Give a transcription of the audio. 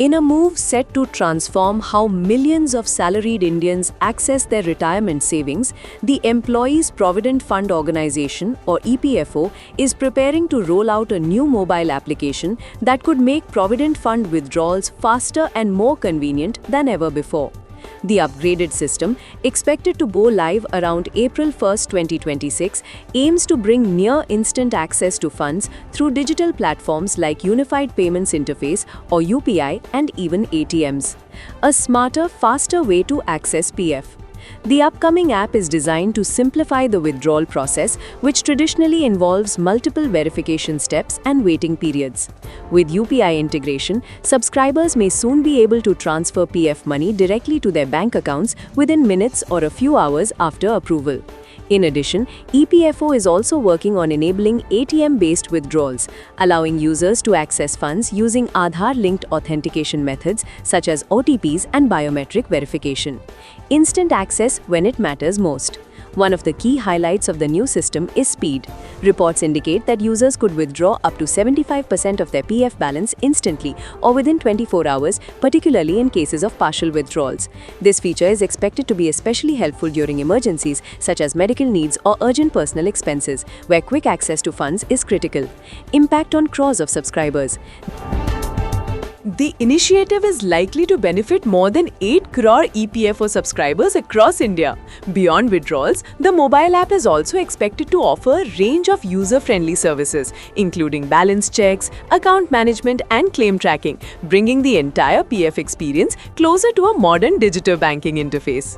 In a move set to transform how millions of salaried Indians access their retirement savings, the Employees Provident Fund Organization, or EPFO, is preparing to roll out a new mobile application that could make Provident Fund withdrawals faster and more convenient than ever before. The upgraded system, expected to go live around April 1, 2026, aims to bring near-instant access to funds through digital platforms like Unified Payments Interface or UPI and even ATMs. A smarter, faster way to access PF. The upcoming app is designed to simplify the withdrawal process, which traditionally involves multiple verification steps and waiting periods. With UPI integration, subscribers may soon be able to transfer PF money directly to their bank accounts within minutes or a few hours after approval. In addition, EPFO is also working on enabling ATM-based withdrawals, allowing users to access funds using Aadhaar-linked authentication methods such as OTPs and biometric verification. Instant access when it matters most. One of the key highlights of the new system is speed. Reports indicate that users could withdraw up to 75% of their PF balance instantly or within 24 hours, particularly in cases of partial withdrawals. This feature is expected to be especially helpful during emergencies such as medical needs or urgent personal expenses, where quick access to funds is critical. Impact on crores of subscribers. The initiative is likely to benefit more than 8 crore EPFO subscribers across India. Beyond withdrawals, the mobile app is also expected to offer a range of user-friendly services, including balance checks, account management and claim tracking, bringing the entire PF experience closer to a modern digital banking interface.